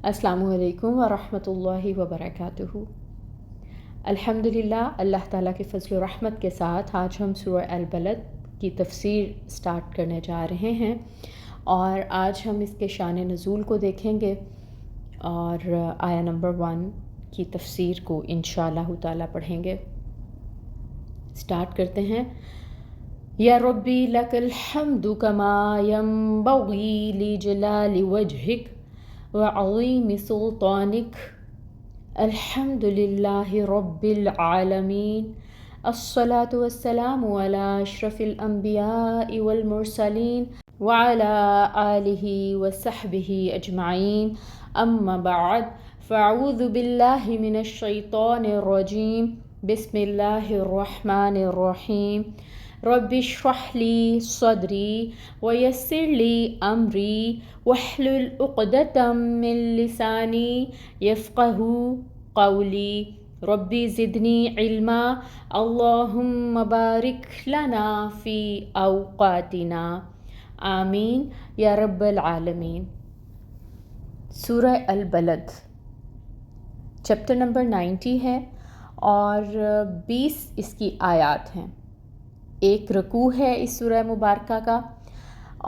السلام علیکم ورحمۃ اللہ وبرکاتہ۔ الحمدللہ، اللہ تعالیٰ کے فضل و رحمت کے ساتھ آج ہم سورہ البلد کی تفسیر سٹارٹ کرنے جا رہے ہیں، اور آج ہم اس کے شان نزول کو دیکھیں گے اور آیا نمبر 1 کی تفسیر کو انشاءاللہ تعالیٰ پڑھیں گے۔ سٹارٹ کرتے ہیں۔ یا ربی لک الحمد کما ینبغی لجلال وجہک وعظیم سلطانک، الحمد للہ رب العالمین، الصلاة والسلام علی اشرف الانبیاء والمرسلین وعلی آلہ وصحبہ اجمعین، اما بعد فاعوذ باللہ من الشیطان الرجیم، بسم اللہ الرحمن الرحیم۔ رب اشرح لی صدری ویسر لی امری واحلل عقدۃ من لسانی یفقہوا قولی، ربی زدنی علما، اللہم بارک لنا فی اوقاتنا، آمین یا رب العالمین۔ سورہ البلد چیپٹر نمبر 90 ہے اور 20 اس کی آیات ہیں۔ ایک رکوع ہے اس سورہ مبارکہ کا،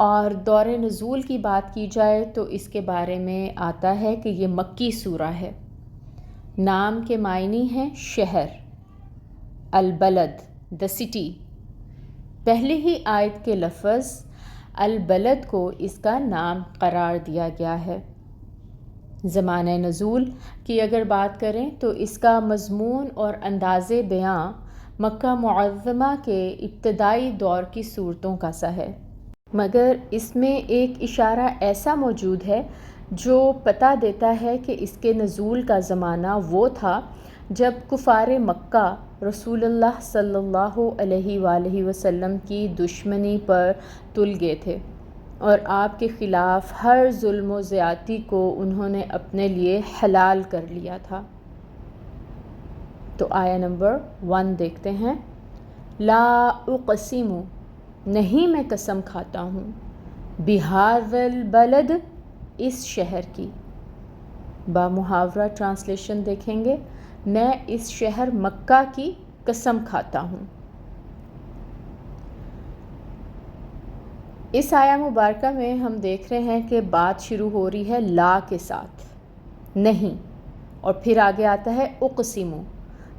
اور دور نزول کی بات کی جائے تو اس کے بارے میں آتا ہے کہ یہ مکی سورہ ہے۔ نام کے معنی ہیں شہر، البلد the city۔ پہلے ہی آیت کے لفظ البلد کو اس کا نام قرار دیا گیا ہے۔ زمانہ نزول کی اگر بات کریں تو اس کا مضمون اور انداز بیاں مکہ معظمہ کے ابتدائی دور کی صورتوں کا سا ہے، مگر اس میں ایک اشارہ ایسا موجود ہے جو پتہ دیتا ہے کہ اس کے نزول کا زمانہ وہ تھا جب کفار مکہ رسول اللہ صلی اللہ علیہ وآلہ وسلم کی دشمنی پر تل گئے تھے، اور آپ کے خلاف ہر ظلم و زیادتی کو انہوں نے اپنے لیے حلال کر لیا تھا۔ تو آیا نمبر 1 دیکھتے ہیں۔ لا اقسم، نہیں میں قسم کھاتا ہوں، بہذا البلد، اس شہر کی۔ با محاورہ ٹرانسلیشن دیکھیں گے، میں اس شہر مکہ کی قسم کھاتا ہوں۔ اس آیا مبارکہ میں ہم دیکھ رہے ہیں کہ بات شروع ہو رہی ہے لا کے ساتھ، نہیں، اور پھر آگے آتا ہے اقسم،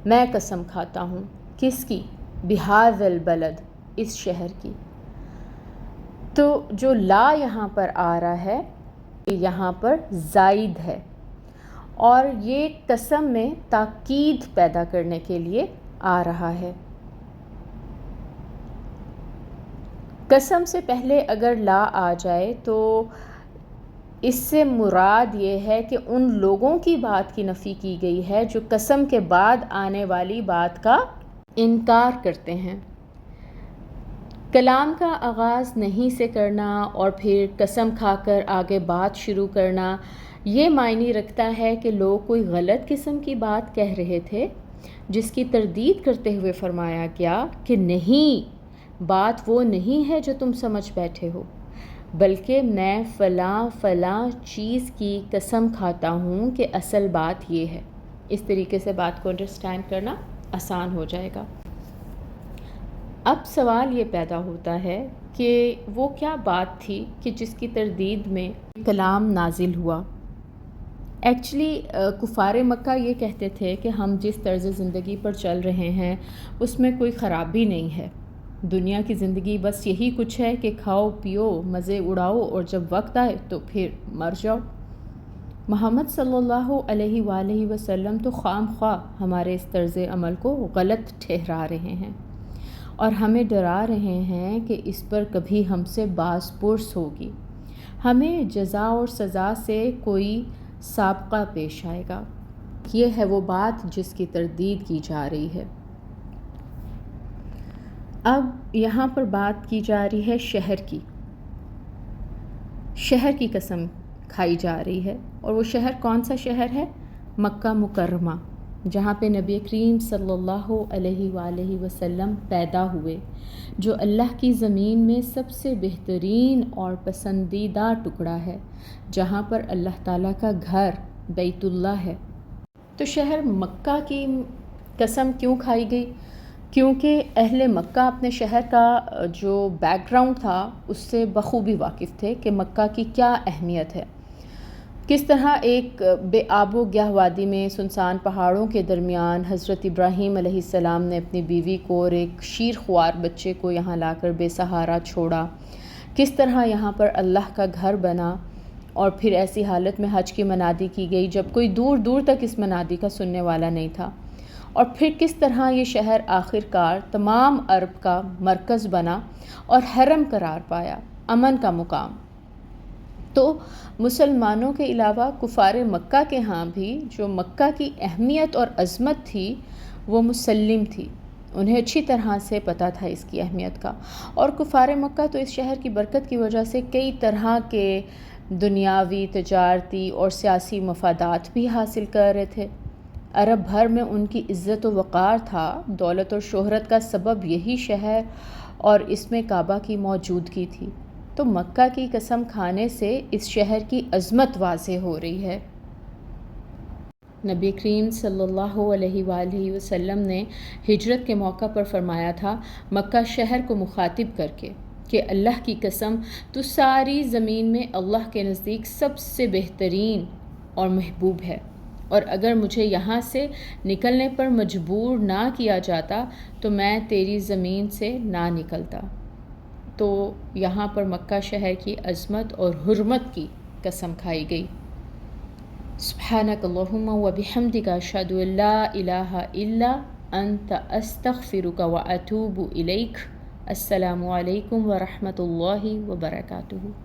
میں قسم کھاتا ہوں، کس کی؟ بہذا البلد، اس شہر کی۔ تو جو لا یہاں پر آ رہا ہے یہاں پر زائد ہے، اور یہ قسم میں تاکید پیدا کرنے کے لیے آ رہا ہے۔ قسم سے پہلے اگر لا آ جائے تو اس سے مراد یہ ہے کہ ان لوگوں کی بات کی نفی کی گئی ہے جو قسم کے بعد آنے والی بات کا انکار کرتے ہیں۔ کلام کا آغاز نہیں سے کرنا اور پھر قسم کھا کر آگے بات شروع کرنا، یہ معنی رکھتا ہے کہ لوگ کوئی غلط قسم کی بات کہہ رہے تھے، جس کی تردید کرتے ہوئے فرمایا گیا کہ نہیں، بات وہ نہیں ہے جو تم سمجھ بیٹھے ہو، بلکہ میں فلاں فلاں چیز کی قسم کھاتا ہوں کہ اصل بات یہ ہے۔ اس طریقے سے بات کو انڈرسٹینڈ کرنا آسان ہو جائے گا۔ اب سوال یہ پیدا ہوتا ہے کہ وہ کیا بات تھی کہ جس کی تردید میں کلام نازل ہوا۔ ایکچولی کفار مکہ یہ کہتے تھے کہ ہم جس طرز زندگی پر چل رہے ہیں اس میں کوئی خرابی نہیں ہے، دنیا کی زندگی بس یہی کچھ ہے کہ کھاؤ پیو مزے اڑاؤ اور جب وقت آئے تو پھر مر جاؤ۔ محمد صلی اللہ علیہ وآلہ وسلم تو خام خواہ ہمارے اس طرز عمل کو غلط ٹھہرا رہے ہیں، اور ہمیں ڈرا رہے ہیں کہ اس پر کبھی ہم سے باز پرس ہوگی، ہمیں جزا اور سزا سے کوئی سابقہ پیش آئے گا۔ یہ ہے وہ بات جس کی تردید کی جا رہی ہے۔ اب یہاں پر بات کی جا رہی ہے شہر کی، شہر کی قسم کھائی جا رہی ہے، اور وہ شہر کون سا شہر ہے؟ مکہ مکرمہ۔ جہاں پہ نبی کریم صلی اللہ علیہ وآلہ وسلم پیدا ہوئے، جو اللہ کی زمین میں سب سے بہترین اور پسندیدہ ٹکڑا ہے، جہاں پر اللہ تعالیٰ کا گھر بیت اللہ ہے۔ تو شہر مکہ کی قسم کیوں کھائی گئی؟ کیونکہ اہل مکہ اپنے شہر کا جو بیک گراؤنڈ تھا اس سے بخوبی واقف تھے کہ مکہ کی کیا اہمیت ہے، کس طرح ایک بے آب و گیاہ وادی میں سنسان پہاڑوں کے درمیان حضرت ابراہیم علیہ السلام نے اپنی بیوی کو اور ایک شیر خوار بچے کو یہاں لا کر بے سہارا چھوڑا، کس طرح یہاں پر اللہ کا گھر بنا، اور پھر ایسی حالت میں حج کی منادی کی گئی جب کوئی دور دور تک اس منادی کا سننے والا نہیں تھا، اور پھر کس طرح یہ شہر آخر کار تمام عرب کا مرکز بنا اور حرم قرار پایا، امن کا مقام۔ تو مسلمانوں کے علاوہ کفار مکہ کے ہاں بھی جو مکہ کی اہمیت اور عظمت تھی وہ مسلم تھی، انہیں اچھی طرح سے پتہ تھا اس کی اہمیت کا، اور کفار مکہ تو اس شہر کی برکت کی وجہ سے کئی طرح کے دنیاوی، تجارتی اور سیاسی مفادات بھی حاصل کر رہے تھے۔ عرب بھر میں ان کی عزت و وقار تھا، دولت اور شہرت کا سبب یہی شہر اور اس میں کعبہ کی موجودگی تھی۔ تو مکہ کی قسم کھانے سے اس شہر کی عظمت واضح ہو رہی ہے۔ نبی کریم صلی اللہ علیہ وآلہ وسلم نے ہجرت کے موقع پر فرمایا تھا مکہ شہر کو مخاطب کر کے کہ اللہ کی قسم تو ساری زمین میں اللہ کے نزدیک سب سے بہترین اور محبوب ہے، اور اگر مجھے یہاں سے نکلنے پر مجبور نہ کیا جاتا تو میں تیری زمین سے نہ نکلتا۔ تو یہاں پر مکہ شہر کی عظمت اور حرمت کی قسم کھائی گئی۔ سبحانک اللہم و بحمدک اشہد ان لا الہ الا انت استغفرک و اتوب الیک۔ السلام علیکم ورحمۃ اللہ وبرکاتہ۔